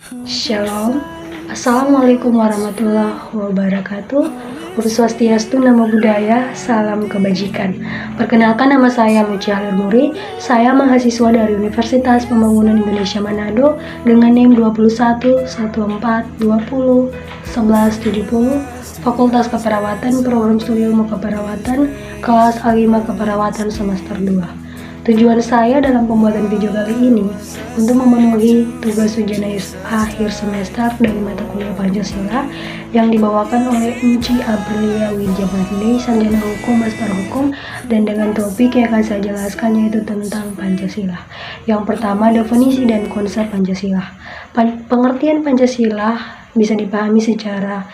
Shalom, Assalamualaikum warahmatullahi wabarakatuh. Om Swastiastu, Namo Buddhaya, salam kebajikan. Perkenalkan, nama saya Lucia Lirmuri. Saya mahasiswa dari Universitas Pembangunan Indonesia Manado dengan NIM 21 14 20 11 70, Fakultas Keperawatan, Program Studi Ilmu Keperawatan, kelas A5 Keperawatan semester 2. Tujuan saya dalam pembuatan video kali ini untuk memenuhi tugas ujian akhir semester dari mata kuliah Pancasila yang dibawakan oleh Uci Aprilia Widyamani, Sarjana Hukum, Master Hukum, dan dengan topik yang akan saya jelaskan yaitu tentang Pancasila. Yang pertama, definisi dan konsep Pancasila. Pengertian Pancasila bisa dipahami secara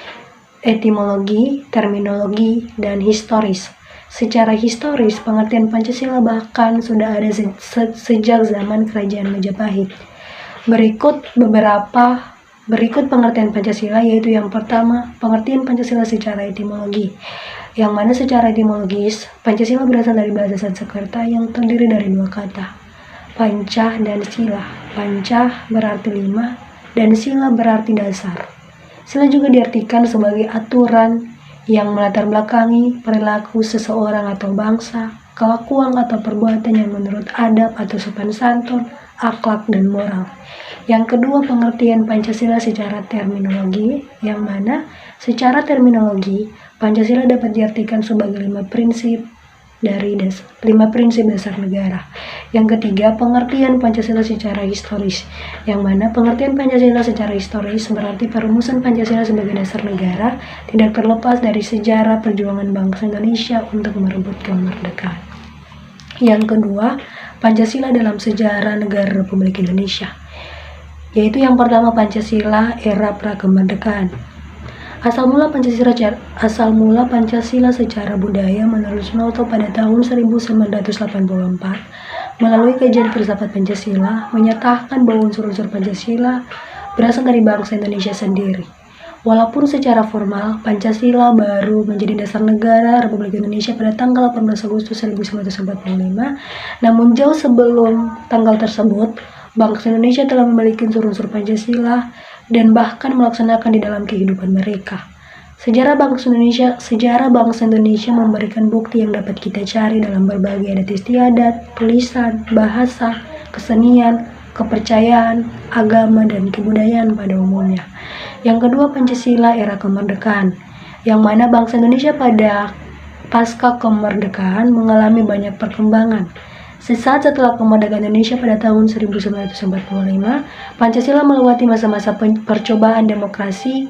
etimologi, terminologi, dan historis. Secara historis, pengertian Pancasila bahkan sudah ada sejak zaman Kerajaan Majapahit. Berikut pengertian Pancasila, yaitu yang pertama, pengertian Pancasila secara etimologi. Yang mana secara etimologis, Pancasila berasal dari bahasa Sanskerta yang terdiri dari dua kata, panca dan sila. Panca berarti 5 dan sila berarti dasar. Sila juga diartikan sebagai aturan yang melatar belakangi perilaku seseorang atau bangsa, kelakuan atau perbuatan yang menurut adab atau sopan santun, akhlak, dan moral. Yang kedua, pengertian Pancasila secara terminologi, yang mana secara terminologi Pancasila dapat diartikan sebagai 5 prinsip dasar negara. Yang ketiga, pengertian Pancasila secara historis, yang mana pengertian Pancasila secara historis berarti perumusan Pancasila sebagai dasar negara tidak terlepas dari sejarah perjuangan bangsa Indonesia untuk merebut kemerdekaan. Yang kedua, Pancasila dalam sejarah negara Republik Indonesia, yaitu yang pertama, Pancasila era prakemerdekaan. Asal mula Pancasila secara budaya menurut Sunoto pada tahun 1984 melalui kajian filsafat Pancasila menyatakan bahwa unsur-unsur Pancasila berasal dari bangsa Indonesia sendiri. Walaupun secara formal Pancasila baru menjadi dasar negara Republik Indonesia pada tanggal 18 Agustus 1945, namun jauh sebelum tanggal tersebut, bangsa Indonesia telah memiliki unsur-unsur Pancasila dan bahkan melaksanakan di dalam kehidupan mereka. Sejarah bangsa Indonesia memberikan bukti yang dapat kita cari dalam berbagai adat istiadat, tulisan, bahasa, kesenian, kepercayaan, agama, dan kebudayaan pada umumnya. Yang kedua, Pancasila era kemerdekaan, yang mana bangsa Indonesia pada pasca kemerdekaan mengalami banyak perkembangan. Sesaat setelah kemerdekaan Indonesia pada tahun 1945, Pancasila melewati masa-masa percobaan demokrasi.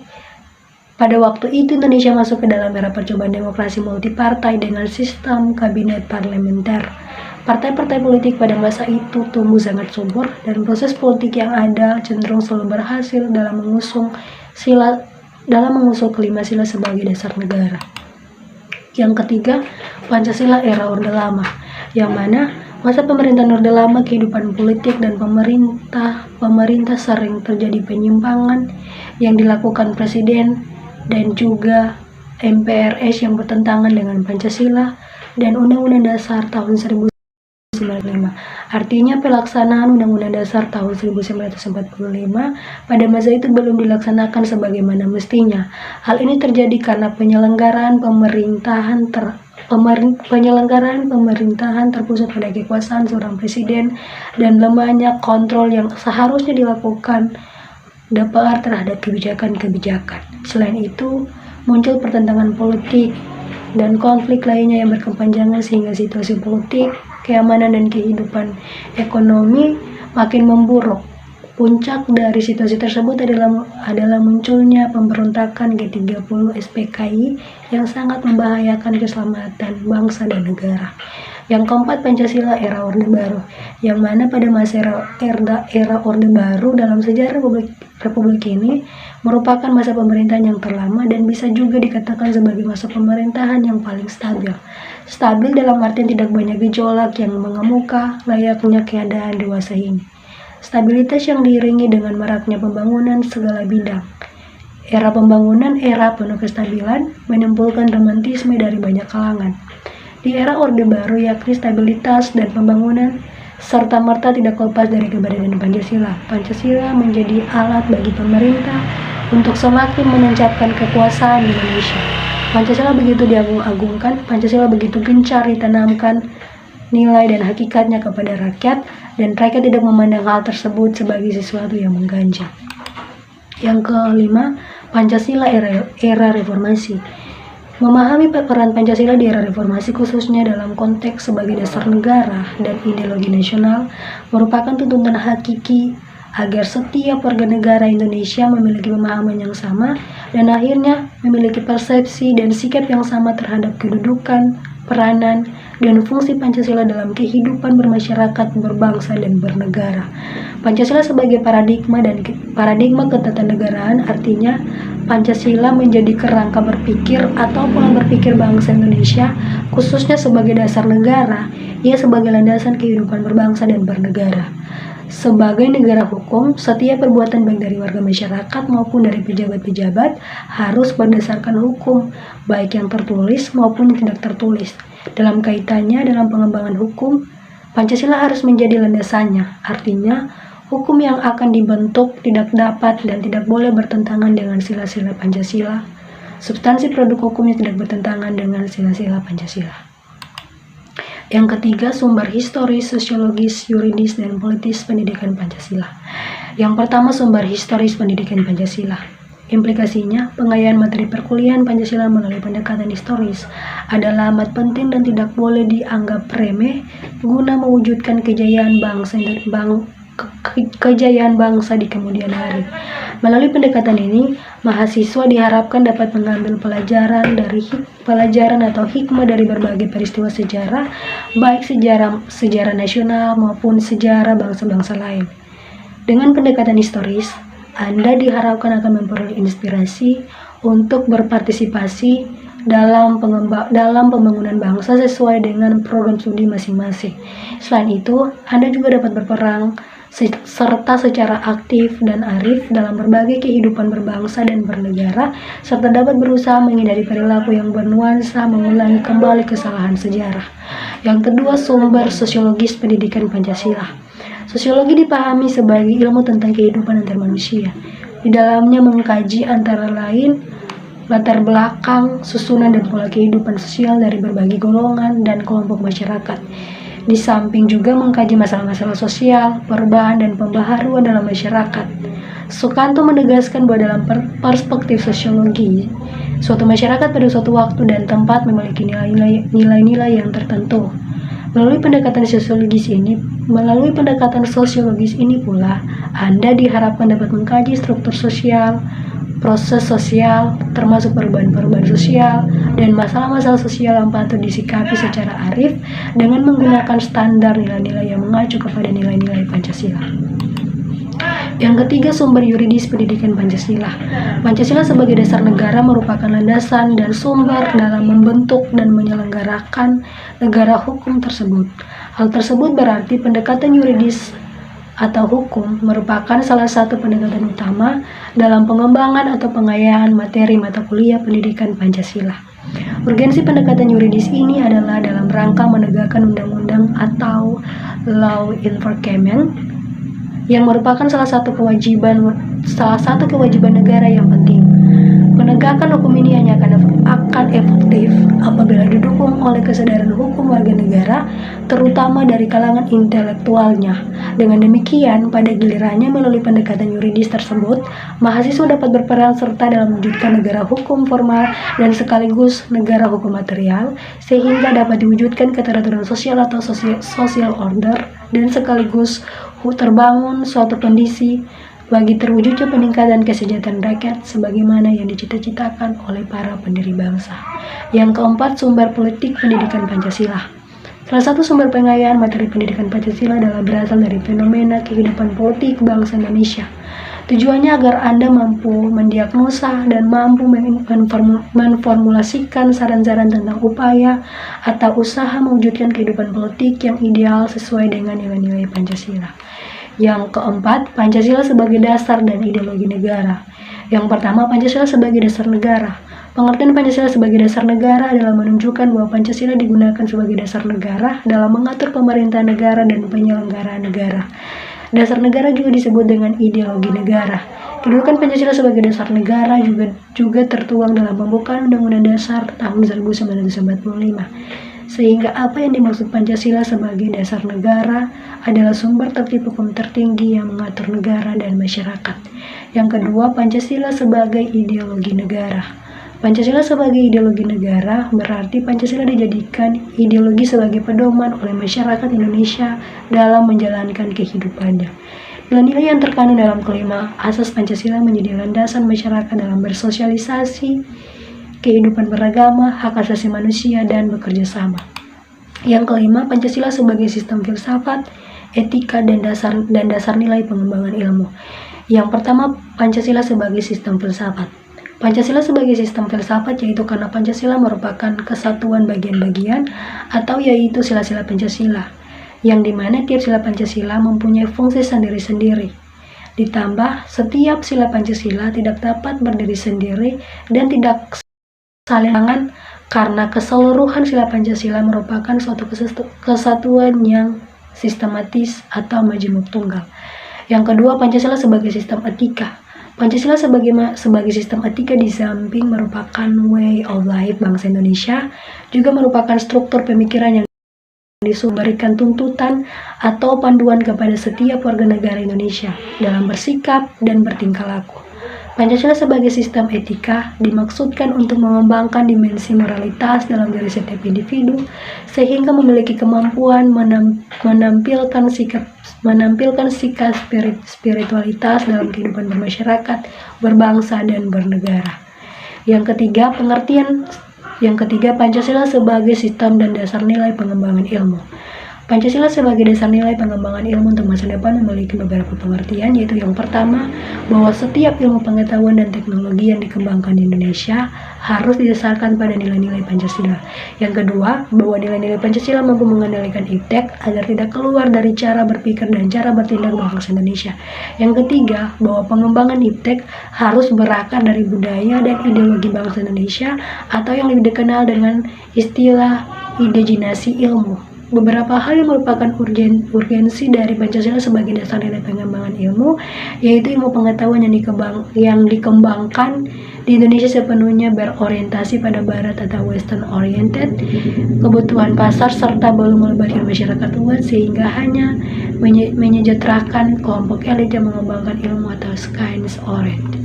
Pada waktu itu Indonesia masuk ke dalam era percobaan demokrasi multipartai dengan sistem kabinet parlementer. Partai-partai politik pada masa itu tumbuh sangat subur dan proses politik yang ada cenderung selalu berhasil dalam mengusul kelima sila sebagai dasar negara. Yang ketiga, Pancasila era Orde Lama, yang mana masa pemerintahan Orde Lama, kehidupan politik dan pemerintah sering terjadi penyimpangan yang dilakukan presiden dan juga MPRS yang bertentangan dengan Pancasila dan Undang-Undang Dasar tahun 1945. Artinya pelaksanaan Undang-Undang Dasar tahun 1945 pada masa itu belum dilaksanakan sebagaimana mestinya. Hal ini terjadi karena penyelenggaraan pemerintahan terpusat pada kekuasaan seorang presiden dan lemahnya kontrol yang seharusnya dilakukan DPR terhadap kebijakan-kebijakan. Selain itu, muncul pertentangan politik dan konflik lainnya yang berkepanjangan sehingga situasi politik, keamanan, dan kehidupan ekonomi makin memburuk. Puncak dari situasi tersebut adalah munculnya pemberontakan G30 SPKI yang sangat membahayakan keselamatan bangsa dan negara. Yang keempat, Pancasila era Orde Baru, yang mana pada masa era Orde Baru dalam sejarah Republik ini merupakan masa pemerintahan yang terlama dan bisa juga dikatakan sebagai masa pemerintahan yang paling stabil. Stabil dalam artian tidak banyak gejolak yang mengemuka layaknya keadaan dewasa ini. Stabilitas yang diiringi dengan maraknya pembangunan segala bidang. Era pembangunan, era penuh kestabilan, menimbulkan romantisme dari banyak kalangan. Di era Orde Baru, yakni stabilitas dan pembangunan serta-merta tidak lepas dari keberadaan Pancasila. Pancasila menjadi alat bagi pemerintah untuk semakin menancapkan kekuasaan di Indonesia. Pancasila begitu diagung-agungkan, Pancasila begitu gencar ditanamkan nilai dan hakikatnya kepada rakyat, dan rakyat tidak memandang hal tersebut sebagai sesuatu yang mengganjal. Yang kelima, Pancasila era reformasi. Memahami peran Pancasila di era reformasi khususnya dalam konteks sebagai dasar negara dan ideologi nasional merupakan tuntutan hakiki agar setiap warga negara Indonesia memiliki pemahaman yang sama dan akhirnya memiliki persepsi dan sikap yang sama terhadap kedudukan, peranan, dan fungsi Pancasila dalam kehidupan bermasyarakat, berbangsa, dan bernegara. Pancasila sebagai paradigma ketatanegaraan, artinya Pancasila menjadi kerangka berpikir atau pola berpikir bangsa Indonesia, khususnya sebagai dasar negara, ia sebagai landasan kehidupan berbangsa dan bernegara. Sebagai negara hukum, setiap perbuatan baik dari warga masyarakat maupun dari pejabat-pejabat harus berdasarkan hukum, baik yang tertulis maupun yang tidak tertulis. Dalam kaitannya dalam pengembangan hukum, Pancasila harus menjadi landasannya, artinya hukum yang akan dibentuk tidak dapat dan tidak boleh bertentangan dengan sila-sila Pancasila. Substansi produk hukumnya tidak bertentangan dengan sila-sila Pancasila. Yang ketiga, sumber historis, sosiologis, yuridis, dan politis pendidikan Pancasila. Yang pertama, sumber historis pendidikan Pancasila. Implikasinya, pengayaan materi perkuliahan Pancasila melalui pendekatan historis adalah amat penting dan tidak boleh dianggap remeh guna mewujudkan kejayaan bangsa di kemudian hari. Melalui pendekatan ini, mahasiswa diharapkan dapat mengambil pelajaran atau hikmah dari berbagai peristiwa sejarah, baik sejarah nasional maupun sejarah bangsa-bangsa lain. Dengan pendekatan historis, Anda diharapkan akan memperoleh inspirasi untuk berpartisipasi dalam pembangunan bangsa sesuai dengan program studi masing-masing. Selain itu, Anda juga dapat berperan serta secara aktif dan arif dalam berbagai kehidupan berbangsa dan bernegara, serta dapat berusaha menghindari perilaku yang bernuansa mengulangi kembali kesalahan sejarah. Yang kedua, sumber sosiologis pendidikan Pancasila. Sosiologi dipahami sebagai ilmu tentang kehidupan antar manusia. Di dalamnya mengkaji antara lain latar belakang, susunan, dan pola kehidupan sosial dari berbagai golongan dan kelompok masyarakat. Di samping juga mengkaji masalah-masalah sosial, perubahan, dan pembaharuan dalam masyarakat. Sukanto menegaskan bahwa dalam perspektif sosiologi, suatu masyarakat pada suatu waktu dan tempat memiliki nilai-nilai yang tertentu. Melalui pendekatan sosiologis ini pula, Anda diharapkan dapat mengkaji struktur sosial, proses sosial, termasuk perubahan-perubahan sosial, dan masalah-masalah sosial yang patut disikapi secara arif dengan menggunakan standar nilai-nilai yang mengacu kepada nilai-nilai Pancasila. Yang ketiga, sumber yuridis pendidikan Pancasila. Pancasila sebagai dasar negara merupakan landasan dan sumber dalam membentuk dan menyelenggarakan negara hukum tersebut. Hal tersebut berarti pendekatan yuridis atau hukum merupakan salah satu pendekatan utama dalam pengembangan atau pengayaan materi mata kuliah pendidikan Pancasila. Urgensi pendekatan yuridis ini adalah dalam rangka menegakkan undang-undang atau law enforcement yang merupakan salah satu kewajiban negara yang penting. Penegakan hukum ini hanya akan efektif apabila didukung oleh kesadaran hukum warga negara, terutama dari kalangan intelektualnya. Dengan demikian, pada gilirannya melalui pendekatan yuridis tersebut, mahasiswa dapat berperan serta dalam mewujudkan negara hukum formal dan sekaligus negara hukum material, sehingga dapat diwujudkan keteraturan sosial atau social order, dan sekaligus terbangun suatu kondisi bagi terwujudnya peningkatan kesejahteraan rakyat sebagaimana yang dicita-citakan oleh para pendiri bangsa. Yang keempat, sumber politik pendidikan Pancasila. Salah satu sumber pengayaan materi pendidikan Pancasila adalah berasal dari fenomena kehidupan politik bangsa Indonesia. Tujuannya agar Anda mampu mendiagnosa dan mampu menformulasikan saran-saran tentang upaya atau usaha mewujudkan kehidupan politik yang ideal sesuai dengan nilai-nilai Pancasila. Yang keempat, Pancasila sebagai dasar dan ideologi negara. Yang pertama, Pancasila sebagai dasar negara. Pengertian Pancasila sebagai dasar negara adalah menunjukkan bahwa Pancasila digunakan sebagai dasar negara dalam mengatur pemerintahan negara dan penyelenggaraan negara. Dasar negara juga disebut dengan ideologi negara. Kedudukan Pancasila sebagai dasar negara juga tertuang dalam pembukaan Undang-Undang Dasar tahun 1945. Sehingga apa yang dimaksud Pancasila sebagai dasar negara adalah sumber tertib hukum tertinggi yang mengatur negara dan masyarakat. Yang kedua, Pancasila sebagai ideologi negara. Pancasila sebagai ideologi negara berarti Pancasila dijadikan ideologi sebagai pedoman oleh masyarakat Indonesia dalam menjalankan kehidupannya. Nilai-nilai yang terkandung dalam kelima asas Pancasila menjadi landasan masyarakat dalam bersosialisasi, kehidupan beragama, hak asasi manusia, dan bekerja sama. Yang kelima, Pancasila sebagai sistem filsafat, etika, dan dasar nilai pengembangan ilmu. Yang pertama, Pancasila sebagai sistem filsafat. Pancasila sebagai sistem filsafat yaitu karena Pancasila merupakan kesatuan bagian-bagian atau yaitu sila-sila Pancasila, yang dimana tiap sila Pancasila mempunyai fungsi sendiri-sendiri. Ditambah, setiap sila Pancasila tidak dapat berdiri sendiri dan tidak saling bertentangan karena keseluruhan sila Pancasila merupakan suatu kesatuan yang sistematis atau majemuk tunggal. Yang kedua, Pancasila sebagai sistem etika. Pancasila sebagai sistem etika di samping merupakan way of life bangsa Indonesia, juga merupakan struktur pemikiran yang diberikan tuntutan atau panduan kepada setiap warga negara Indonesia dalam bersikap dan bertingkah laku. Pancasila sebagai sistem etika dimaksudkan untuk mengembangkan dimensi moralitas dalam diri setiap individu sehingga memiliki kemampuan menampilkan sikap spiritualitas dalam kehidupan bermasyarakat, berbangsa, dan bernegara. Yang ketiga, Pancasila sebagai sistem dan dasar nilai pengembangan ilmu. Pancasila sebagai dasar nilai pengembangan ilmu untuk masa depan memiliki beberapa pengertian, yaitu yang pertama, bahwa setiap ilmu pengetahuan dan teknologi yang dikembangkan di Indonesia harus didasarkan pada nilai-nilai Pancasila. Yang kedua, bahwa nilai-nilai Pancasila mampu mengendalikan iptek agar tidak keluar dari cara berpikir dan cara bertindak bangsa Indonesia. Yang ketiga, bahwa pengembangan iptek harus berakar dari budaya dan ideologi bangsa Indonesia atau yang lebih dikenal dengan istilah indigenasi ilmu. Beberapa hal yang merupakan urgensi dari Pancasila sebagai dasar nilai pengembangan ilmu, yaitu ilmu pengetahuan yang dikembangkan di Indonesia sepenuhnya berorientasi pada barat atau western oriented, kebutuhan pasar, serta belum melibatkan masyarakat luas sehingga hanya menyejahterakan kelompok elit yang mengembangkan ilmu atau science oriented.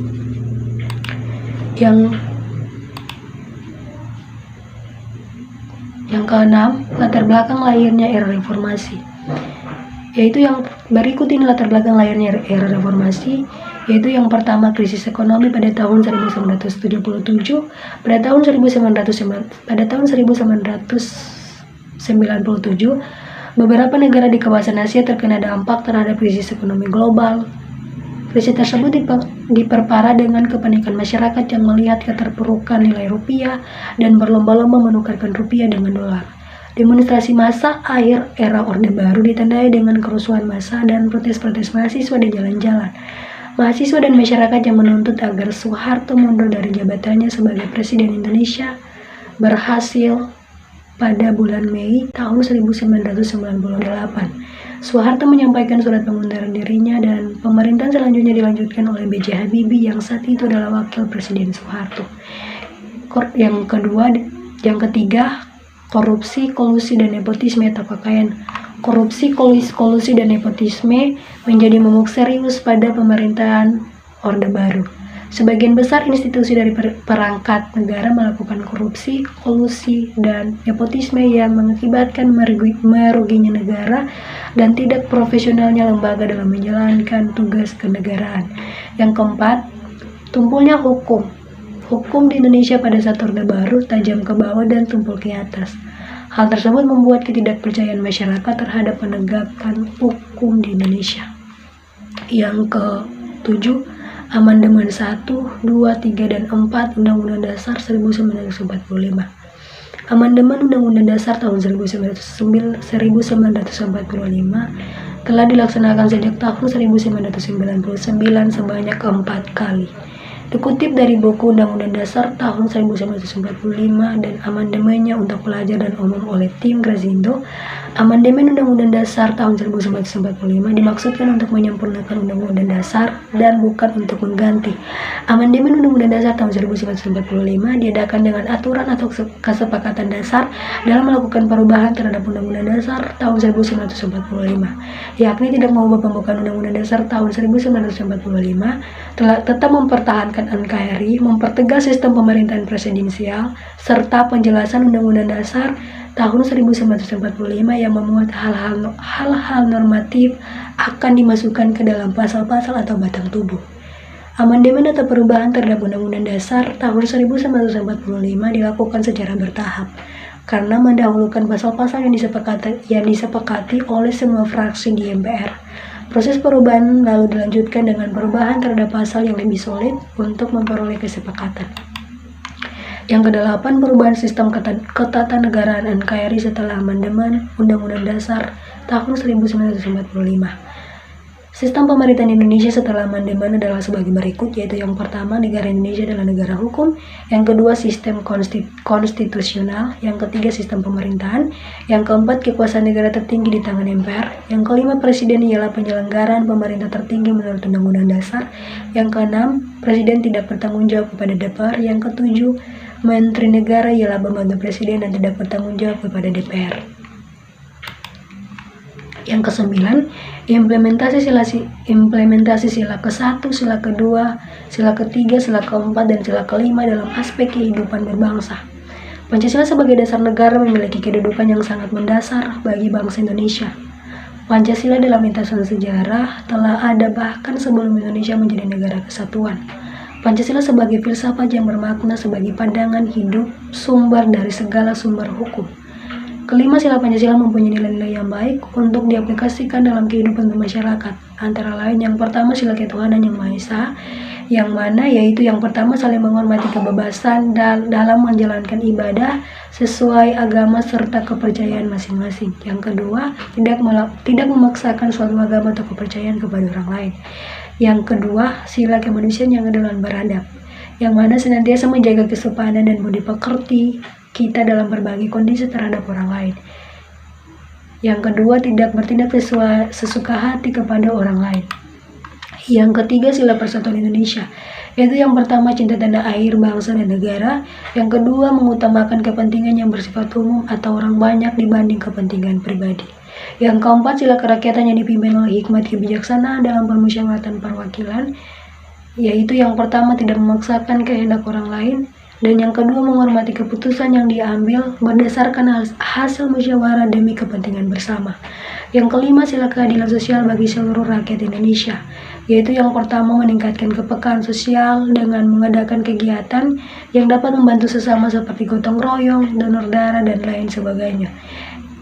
Yang keenam, latar belakang lahirnya era reformasi. Yaitu yang berikut ini latar belakang lahirnya era reformasi, yaitu yang pertama krisis ekonomi pada tahun 1977. Pada tahun 1997, beberapa negara di kawasan Asia terkena dampak terhadap krisis ekonomi global. Krisis tersebut diperparah dengan kepanikan masyarakat yang melihat keterpurukan nilai rupiah dan berlomba-lomba menukarkan rupiah dengan dolar. Demonstrasi massa akhir era Orde Baru ditandai dengan kerusuhan massa dan protes-protes mahasiswa di jalan-jalan. Mahasiswa dan masyarakat yang menuntut agar Soeharto mundur dari jabatannya sebagai Presiden Indonesia berhasil pada bulan Mei tahun 1998. Soeharto menyampaikan surat pengunduran dirinya dan pemerintahan selanjutnya dilanjutkan oleh B.J. Habibie yang saat itu adalah wakil Presiden Soeharto. Yang ketiga, korupsi, kolusi, dan nepotisme atau KKN. Korupsi, kolusi, dan nepotisme menjadi momok serius pada pemerintahan Orde Baru. Sebagian besar institusi dari perangkat negara melakukan korupsi, kolusi, dan nepotisme yang mengakibatkan meruginya negara dan tidak profesionalnya lembaga dalam menjalankan tugas kenegaraan. Yang keempat, tumpulnya hukum. Hukum di Indonesia pada saat Orde Baru tajam ke bawah dan tumpul ke atas. Hal tersebut membuat ketidakpercayaan masyarakat terhadap penegakan hukum di Indonesia. Yang ke-7, Amandemen 1, 2, 3, dan 4 Undang-Undang Dasar 1945. Amandemen Undang-Undang Dasar tahun 1945 telah dilaksanakan sejak tahun 1999 sebanyak 4 kali. Dikutip dari buku Undang-Undang Dasar tahun 1945 dan amandemennya untuk pelajar dan umum oleh Tim Grazindo, amandemen Undang-Undang Dasar tahun 1945 dimaksudkan untuk menyempurnakan Undang-Undang Dasar dan bukan untuk mengganti. Amandemen Undang-Undang Dasar tahun 1945 diadakan dengan aturan atau kesepakatan dasar dalam melakukan perubahan terhadap Undang-Undang Dasar tahun 1945, yakni tidak mengubah pembukaan Undang-Undang Dasar tahun 1945, tetap mempertahankan NKRI, mempertegas sistem pemerintahan presidensial, serta penjelasan Undang-Undang Dasar tahun 1945 yang memuat hal-hal normatif akan dimasukkan ke dalam pasal-pasal atau batang tubuh. Amandemen atau perubahan terhadap Undang-Undang Dasar tahun 1945 dilakukan secara bertahap karena mendahulukan pasal-pasal yang disepakati oleh semua fraksi di MPR. Proses perubahan lalu dilanjutkan dengan perubahan terhadap pasal yang lebih solid untuk memperoleh kesepakatan. Yang kedelapan, perubahan sistem ketatanegaraan NKRI setelah amandemen Undang-Undang Dasar tahun 1945. Sistem pemerintahan Indonesia setelah amandemen adalah sebagai berikut, yaitu yang pertama, negara Indonesia adalah negara hukum, yang kedua, sistem konstitusional, yang ketiga, sistem pemerintahan, yang keempat, kekuasaan negara tertinggi di tangan MPR, yang kelima, presiden ialah penyelenggaraan pemerintah tertinggi menurut Undang-Undang Dasar, yang keenam, presiden tidak bertanggung jawab kepada DPR, yang ketujuh, menteri negara ialah pembantu presiden dan tidak bertanggung jawab kepada DPR. Yang kesembilan, implementasi sila ke-1, sila ke-2, sila ke-3, sila ke-4, dan sila ke-5 dalam aspek kehidupan berbangsa. Pancasila sebagai dasar negara memiliki kedudukan yang sangat mendasar bagi bangsa Indonesia. Pancasila dalam lintasan sejarah telah ada bahkan sebelum Indonesia menjadi negara kesatuan. Pancasila sebagai filsafat yang bermakna sebagai pandangan hidup, sumber dari segala sumber hukum. Kelima, sila Pancasila mempunyai nilai-nilai yang baik untuk diaplikasikan dalam kehidupan bermasyarakat. Antara lain, yang pertama, sila ketuhanan yang Maha Esa, yang mana yaitu yang pertama, saling menghormati kebebasan dalam menjalankan ibadah sesuai agama serta kepercayaan masing-masing. Yang kedua, tidak memaksakan suatu agama atau kepercayaan kepada orang lain. Yang kedua, sila kemanusiaan yang adil dan beradab, yang mana senantiasa menjaga kesopanan dan budi pekerti kita dalam berbagai kondisi terhadap orang lain. Yang kedua, tidak bertindak sesuka hati kepada orang lain. Yang ketiga, sila persatuan Indonesia, yaitu yang pertama, cinta tanah air, bangsa, dan negara. Yang kedua, mengutamakan kepentingan yang bersifat umum atau orang banyak dibanding kepentingan pribadi. Yang keempat, sila kerakyatan yang dipimpin oleh hikmat kebijaksanaan dalam permusyawaratan perwakilan, yaitu yang pertama, tidak memaksakan kehendak orang lain, dan yang kedua, menghormati keputusan yang diambil berdasarkan hasil musyawarah demi kepentingan bersama. Yang kelima, sila keadilan sosial bagi seluruh rakyat Indonesia, yaitu yang pertama, meningkatkan kepekaan sosial dengan mengadakan kegiatan yang dapat membantu sesama seperti gotong royong, donor darah, dan lain sebagainya.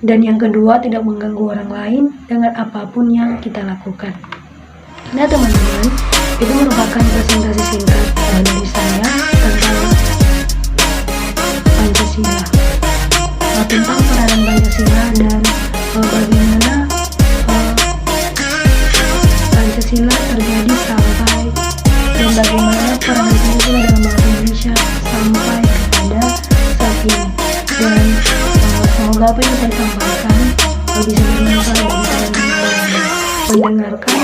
Dan yang kedua, tidak mengganggu orang lain dengan apapun yang kita lakukan. Nah teman-teman, itu merupakan presentasi singkat dari saya tentang Pancasila, tentang peranan Pancasila dan bagaimana Pancasila terjadi sampai dan bagaimana peranan Pancasila dalam bangsa Indonesia sampai kepada saat ini. Dan semoga apa yang saya sampaikan bisa bermanfaat bagi teman-teman mendengarkan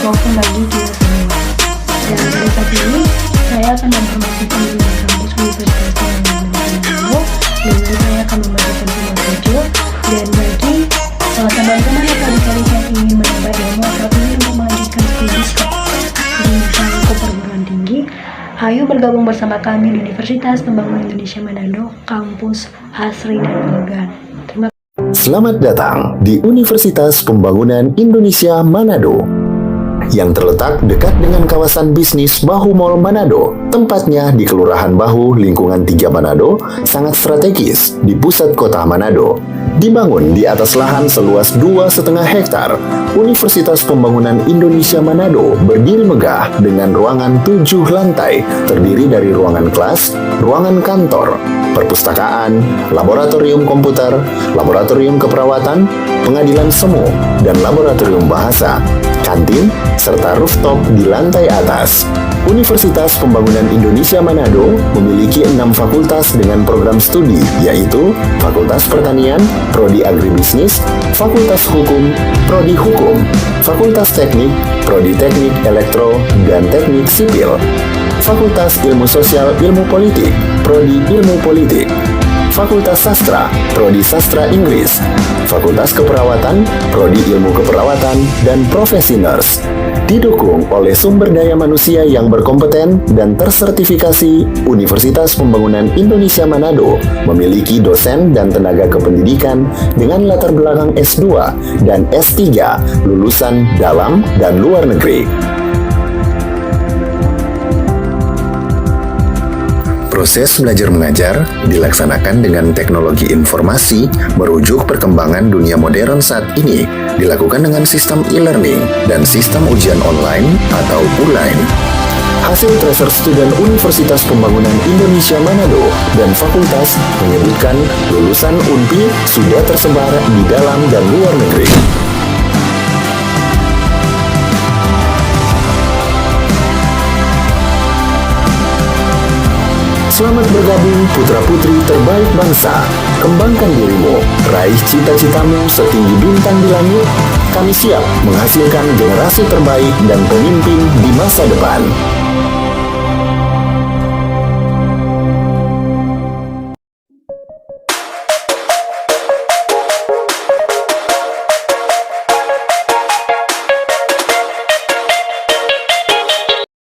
maupun bagi kita semua. Dan dari saat ini saya akan mempromosikan di kampus Universitas Manado, dan saya akan membagikan sebuah video. Dan bagi teman-teman atau adik-adik yang ingin menambah ilmu atau ingin melanjutkan studi di bangku perguruan tinggi, ayo bergabung bersama kami di Universitas Pembangunan Indonesia Manado, kampus asri dan elegan. Selamat datang di Universitas Pembangunan Indonesia Manado, yang terletak dekat dengan kawasan bisnis Bahu Mall Manado. Tempatnya di Kelurahan Bahu, lingkungan 3 Manado, sangat strategis di pusat kota Manado. Dibangun di atas lahan seluas 2,5 hektar, Universitas Pembangunan Indonesia Manado berdiri megah dengan ruangan 7 lantai, terdiri dari ruangan kelas, ruangan kantor, perpustakaan, laboratorium komputer, laboratorium keperawatan, pengadilan semu, dan laboratorium bahasa, kantin, serta rooftop di lantai atas. Universitas Pembangunan Indonesia Manado memiliki 6 fakultas dengan program studi, yaitu Fakultas Pertanian, Prodi Agribisnis, Fakultas Hukum, Prodi Hukum, Fakultas Teknik, Prodi Teknik Elektro dan Teknik Sipil, Fakultas Ilmu Sosial Ilmu Politik, Prodi Ilmu Politik, Fakultas Sastra, Prodi Sastra Inggris, Fakultas Keperawatan, Prodi Ilmu Keperawatan, dan Profesi Nurse. Didukung oleh sumber daya manusia yang berkompeten dan tersertifikasi, Universitas Pembangunan Indonesia Manado memiliki dosen dan tenaga kependidikan dengan latar belakang S2 dan S3 lulusan dalam dan luar negeri. Proses belajar mengajar dilaksanakan dengan teknologi informasi merujuk perkembangan dunia modern saat ini, dilakukan dengan sistem e-learning dan sistem ujian online atau ULAIN. Hasil tracer student Universitas Pembangunan Indonesia Manado dan fakultas menyebutkan lulusan UNPI sudah tersebar di dalam dan luar negeri. Selamat bergabung putra-putri terbaik bangsa. Kembangkan dirimu, raih cita-citamu setinggi bintang di langit. Kami siap menghasilkan generasi terbaik dan pemimpin di masa depan.